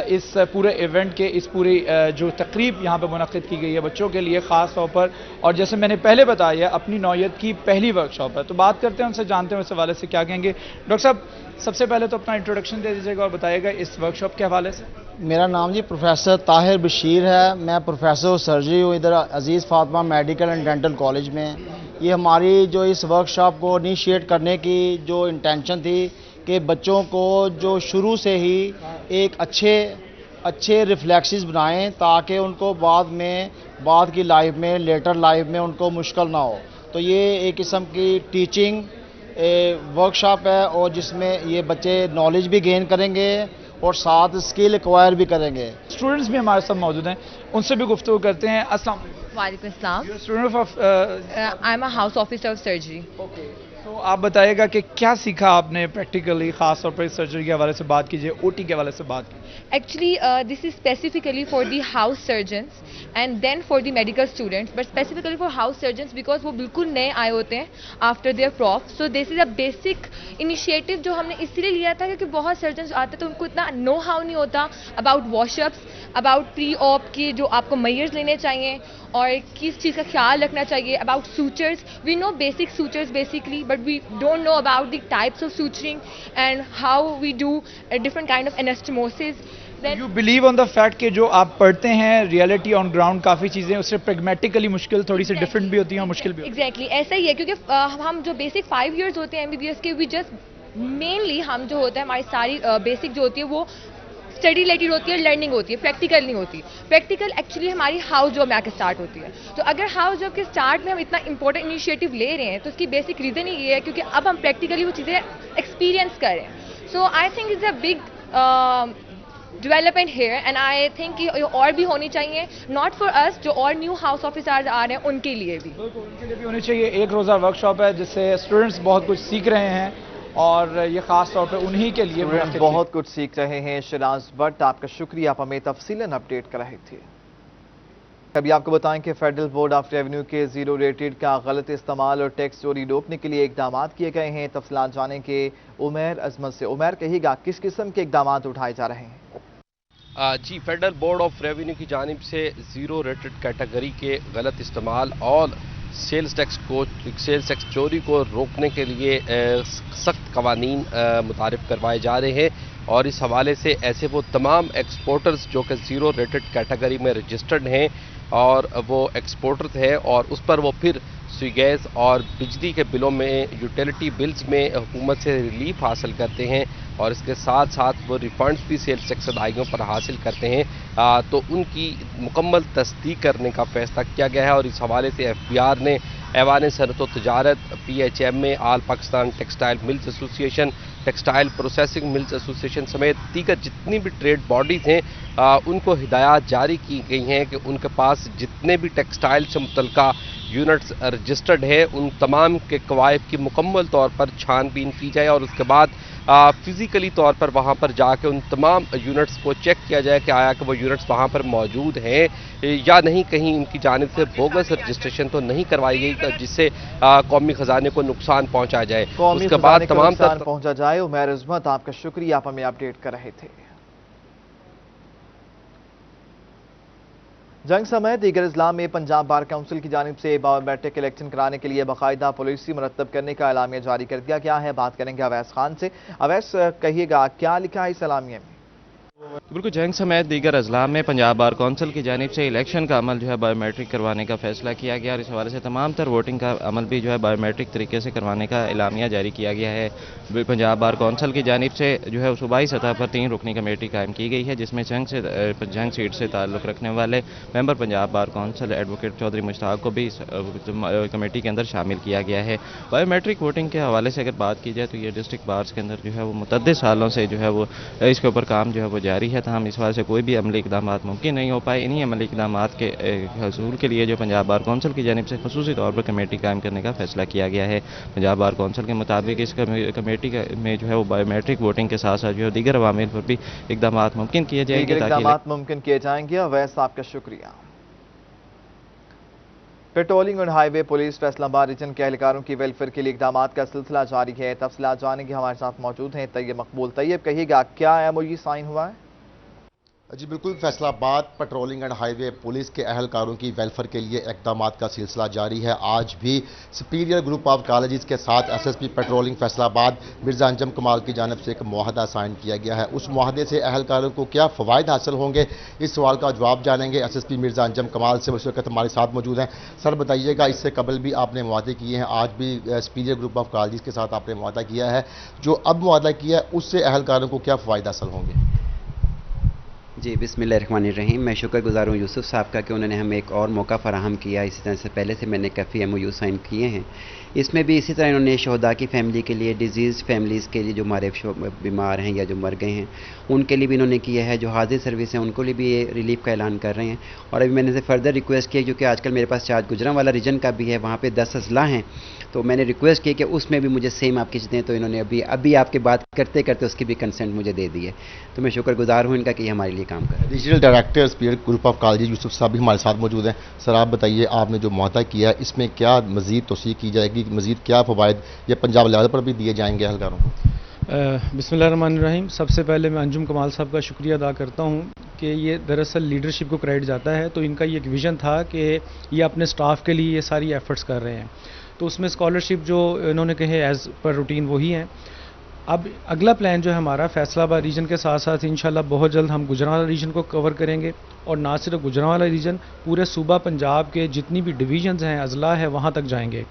इस पूरे इवेंट के, इस पूरी जो तकरीब यहाँ पर मुनक़िद की गई है बच्चों के लिए ख़ास तौर पर, और जैसे मैंने पहले बताया अपनी नौयत की पहली वर्कशॉप है। तो बात करते हैं उनसे, जानते हैं इस हवाले से क्या कहेंगे। डॉक्टर साहब सबसे पहले तो अपना इंट्रोडक्शन दे दीजिएगा और बताइएगा इस वर्कशॉप के हवाले से। मेरा नाम जी प्रोफेसर ताहिर बशीर है, मैं प्रोफेसर ऑफ सर्जरी हूँ इधर Aziz Fatima medical and dental college में। ये हमारी जो इस वर्कशॉप को इनिशिएट करने की जो इंटेंशन थी कि बच्चों को जो शुरू से ही एक अच्छे रिफ्लेक्सेस बनाएं ताकि उनको बाद की लाइफ में लेटर लाइफ में उनको मुश्किल ना हो। तो ये एक किस्म की टीचिंग वर्कशॉप है और जिसमें ये बच्चे नॉलेज भी गेन करेंगे और साथ स्किल एक्वायर भी करेंगे। स्टूडेंट्स भी हमारे साथ मौजूद हैं, उनसे भी गुफ्तगू करते हैं। अस्सलाम वालेकुम अस्सलाम। Student of I am a house officer of surgery. तो आप बताइएगा कि क्या सीखा आपने प्रैक्टिकली, खास तौर पर सर्जरी के हवाले से बात कीजिए, OT के हवाले से बात कीजिए। Actually, this is specifically for the house surgeons and then for the medical students, but specifically for house surgeons because वो बिल्कुल नए आए होते हैं after their prof. So this is a basic initiative जो हमने इसलिए लिया था क्योंकि बहुत surgeons आते तो उनको इतना know how नहीं होता about wash-ups, about pre-op की जो आपको measures लेने चाहिए और किस चीज़ का ख्याल रखना चाहिए, about sutures. We know basic sutures basically, but we don't know about the types of suturing and how we do a different kind of anastomosis. You believe on the fact कि जो आप पढ़ते हैं रियलिटी ऑन ग्राउंड काफ़ी चीज़ें उससे pragmatically मुश्किल थोड़ी सी डिफरेंट भी होती हैं और मुश्किल भी होती हैं। Exactly, ऐसा ही है क्योंकि हम जो बेसिक 5 years होते हैं MBBS के, we just mainly हम जो होता है हमारी सारी बेसिक जो होती है वो स्टडी रिलेटेड होती है, लर्निंग होती है, प्रैक्टिकल नहीं होती। प्रैक्टिकल एक्चुअली हमारी हाउस जॉब में आके स्टार्ट होती है। तो अगर हाउस जॉब के स्टार्ट में हम इतना इंपॉर्टेंट इनिशिएटिव ले रहे हैं तो उसकी बेसिक रीज़न ही ये है क्योंकि अब हम प्रैक्टिकली वो चीज़ें एक्सपीरियंस कर रहे हैं। So I think it's a big development here and I think कि और भी होनी चाहिए, नॉट फॉर अस, जो और न्यू हाउस ऑफिसर्स आ रहे हैं उनके लिए भी। उनके लिए भी होनी चाहिए। एक रोज़ा वर्कशॉप है जिससे स्टूडेंट्स बहुत कुछ सीख रहे हैं और ये खास तौर पे उन्हीं के लिए बहुत कुछ सीख रहे हैं। शहराज भट्ट आपका शुक्रिया, आप हमें तफसीलन अपडेट कर रहे थे। अभी आपको बताएं कि फेडरल बोर्ड ऑफ रेवेन्यू के जीरो रेटेड का गलत इस्तेमाल और टैक्स चोरी रोकने के लिए इकदाम किए गए हैं। तफसीलात जाने के उमैर अजमत से। उमैर कहिएगा किस किस्म के इकदाम उठाए जा रहे हैं? जी, फेडरल बोर्ड ऑफ रेवेन्यू की जानिब से जीरो रेटेड कैटेगरी के गलत इस्तेमाल और सेल्स टैक्स चोरी को रोकने के लिए सख्त कवानीन मुतारिफ करवाए जा रहे हैं और इस हवाले से ऐसे वो तमाम एक्सपोर्टर्स जो कि ज़ीरो रेटेड कैटेगरी में रजिस्टर्ड हैं اور وہ ایکسپورٹر تھے اور اس پر وہ پھر سوئی گیس اور بجلی کے بلوں میں یوٹیلیٹی بلز میں حکومت سے ریلیف حاصل کرتے ہیں اور اس کے ساتھ ساتھ وہ ریفنڈز بھی سیلز ٹیکس ادائیگیوں پر حاصل کرتے ہیں، تو ان کی مکمل تصدیق کرنے کا فیصلہ کیا گیا ہے اور اس حوالے سے ایف بی آر نے ایوان صنعت و تجارت، پی ایچ ایم اے، آل پاکستان ٹیکسٹائل ملز ایسوسی ایشن، ٹیکسٹائل پروسیسنگ ملز ایسوسی ایشن سمیت دیگر جتنی بھی ٹریڈ باڈیز ہیں ان کو ہدایات جاری کی گئی ہیں کہ ان کے پاس جتنے بھی ٹیکسٹائل سے متعلقہ یونٹس رجسٹرڈ ہے ان تمام کے قواعد کی مکمل طور پر چھان بین کی جائے اور اس کے بعد فزیکلی طور پر وہاں پر جا کے ان تمام یونٹس کو چیک کیا جائے کہ آیا کہ وہ یونٹس وہاں پر موجود ہیں یا نہیں، کہیں ان کی جانب سے بوگس رجسٹریشن تو نہیں کروائی گئی جس سے قومی خزانے کو نقصان پہنچایا جائے۔ اس کے بعد تمام پہنچا جائے۔ عمیر عظمت آپ کا شکریہ، آپ ہمیں اپڈیٹ کر رہے تھے۔ جنگ سمیت دیگر اضلاع میں پنجاب بار کونسل کی جانب سے بایو میٹرک الیکشن کرانے کے لیے باقاعدہ پالیسی مرتب کرنے کا اعلامیہ جاری کر دیا گیا ہے۔ بات کریں گے اویس خان سے۔ اویس، کہیے گا کیا لکھا ہے اس اعلامیہ میں؟ بالکل، جنگ سمیت دیگر اضلاع میں پنجاب بار کونسل کی جانب سے الیکشن کا عمل جو ہے بایو میٹرک کروانے کا فیصلہ کیا گیا اور اس حوالے سے تمام تر ووٹنگ کا عمل بھی جو ہے بایو میٹرک طریقے سے کروانے کا اعلامیہ جاری کیا گیا ہے۔ پنجاب بار کونسل کی جانب سے جو ہے صوبائی سطح پر 3 رکنی کمیٹی قائم کی گئی ہے، جس میں جنگ سیٹ سے تعلق رکھنے والے member Punjab bar council advocate Chaudhry Mushtaq کو بھی کمیٹی کے اندر شامل کیا گیا ہے۔ بایو میٹرک ووٹنگ کے حوالے سے اگر بات کی جائے تو یہ ڈسٹرکٹ بارز کے اندر جو ہے وہ متعدد سالوں سے جو ہے وہ اس کے اوپر کام جو ہے وہ جاری ہے، تاہم اس سے کوئی بھی عملی اقدامات ممکن نہیں ہو پائے۔ انہی عملی اقدامات کے حصول کے لیے جو پنجاب بار کونسل کی جانب سے خصوصی طور پر کمیٹی قائم کرنے کا فیصلہ کیا گیا ہے۔ پنجاب بار کونسل کے مطابق اس کمیٹی میں جو ہے وہ بایو میٹرک ووٹنگ کے ساتھ ساتھ جو ہے دیگر عوامل پر بھی اقدامات ممکن کیے جائیں گے۔ اقدامات ممکن کیے جائیں گے۔ اویس، آپ کا شکریہ۔ پیٹرولنگ اور ہائی وے پولیس فیصلہ آباد ریجن کے اہلکاروں کی ویلفیئر کے لیے اقدامات کا سلسلہ جاری ہے۔ تفصیلات جاننے کے ہمارے ساتھ موجود ہیں طیب مقبول۔ طیب، کہیے گا کیا ایم او یو سائن ہوا ہے؟ جی بالکل، فیصلہ آباد patrolling and high way police کے اہلکاروں کی ویلفیئر کے لیے اقدامات کا سلسلہ جاری ہے۔ آج بھی سپیریئر گروپ آف کالجز کے ساتھ ایس ایس پی پیٹرولنگ فیصلہ آباد مرزا انجم کمال کی جانب سے ایک معاہدہ سائن کیا گیا ہے۔ اس معاہدے سے اہلکاروں کو کیا فوائد حاصل ہوں گے، اس سوال کا جواب جانیں گے ایس ایس پی مرزا انجم کمال سے۔ اس وقت ہمارے ساتھ موجود ہیں۔ سر بتائیے گا، اس سے قبل بھی آپ نے معاہدے کیے ہیں، آج بھی سپیریئر گروپ آف کالجز کے ساتھ آپ نے معاہدہ کیا ہے، جو اب معاہدہ کیا ہے اس سے اہلکاروں کو کیا فوائد حاصل ہوں گے؟ جی بسم اللہ الرحمن الرحیم۔ میں شکر گزار ہوں یوسف صاحب کا کہ انہوں نے ہمیں ایک اور موقع فراہم کیا۔ اسی طرح سے پہلے سے میں نے کافی ایم او یو سائن کیے ہیں، اس میں بھی اسی طرح انہوں نے شہداء کی فیملی کے لیے، ڈیزیز فیملیز کے لیے جو ہمارے بیمار ہیں یا جو مر گئے ہیں ان کے لیے بھی انہوں نے کیا ہے، جو حاضر سروس ہیں ان کو بھی یہ ریلیف کا اعلان کر رہے ہیں۔ اور ابھی میں نے فردر ریکویسٹ کیا کیونکہ آج کل میرے پاس چارج گجرانوالہ ریجن کا بھی ہے، وہاں پہ 10 اضلاع ہیں، تو میں نے ریکویسٹ کی کہ اس میں بھی مجھے سیم آپ کھینچ دیں، تو انہوں نے ابھی آپ کے بات کرتے کرتے اس کی بھی کنسنٹ مجھے دے دی ہے، تو میں شکر گزار ہوں ان کا کہ یہ ہمارے لیے کام کر رہے ہیں۔ Digital director superior group of colleges Yusuf صاحب بھی ہمارے ساتھ موجود ہیں۔ سر آپ بتائیے، آپ نے جو معاہدہ کیا ہے اس میں کیا مزید توسیع کی جائے گی، مزید کیا فوائد یہ پنجاب لیول پر بھی دیے جائیں گے اہلکاروں کو؟ بسم اللہ الرحمن الرحیم۔ سب سے پہلے میں انجم کمال صاحب کا شکریہ ادا کرتا ہوں کہ یہ دراصل لیڈرشپ کو کریڈٹ جاتا ہے، تو ان کا یہ ایک ویژن تھا کہ یہ اپنے سٹاف کے لیے یہ ساری ایفرٹس کر رہے ہیں، تو اس میں اسکالرشپ جو انہوں نے کہے ایز پر روٹین وہی ہیں۔ اب اگلا پلان جو ہے ہمارا فیصلہ آباد ریجن کے ساتھ ساتھ انشاءاللہ بہت جلد ہم گجرانوالہ ریجن کو کور کریں گے، اور نہ صرف گجرانوالہ ریجن، پورے صوبہ پنجاب کے جتنی بھی ڈویژنز ہیں، اضلاع ہیں، وہاں تک جائیں گے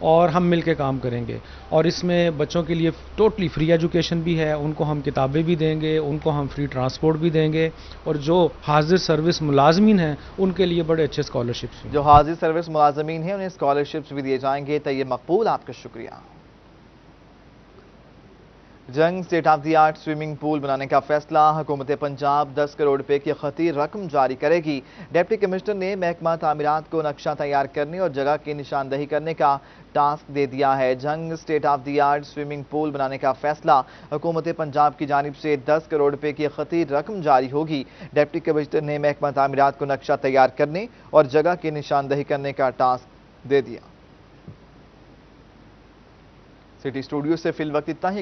اور ہم مل کے کام کریں گے۔ اور اس میں بچوں کے لیے ٹوٹلی فری ایجوکیشن بھی ہے، ان کو ہم کتابیں بھی دیں گے، ان کو ہم فری ٹرانسپورٹ بھی دیں گے، اور جو حاضر سروس ملازمین ہیں ان کے لیے بڑے اچھے اسکالرشپس ہیں۔ جو حاضر سروس ملازمین ہیں انہیں اسکالرشپس بھی دیے جائیں گے۔ طیب مقبول، آپ کا شکریہ۔ جنگ state of the art swimming pool بنانے کا فیصلہ، حکومت پنجاب 10 کروڑ روپے کی خطیر رقم جاری کرے گی۔ ڈپٹی کمشنر نے محکمہ تعمیرات کو نقشہ تیار کرنے اور جگہ کی نشاندہی کرنے کا ٹاسک دے دیا ہے۔ جنگ state of the art swimming pool بنانے کا فیصلہ، حکومت پنجاب کی جانب سے 10 کروڑ روپے کی خطیر رقم جاری ہوگی۔ ڈپٹی کمشنر نے محکمہ تعمیرات کو نقشہ تیار کرنے اور جگہ کی نشاندہی کرنے کا ٹاسک دے دیا۔ سٹی اسٹوڈیو سے فی الوقت اتنا ہی۔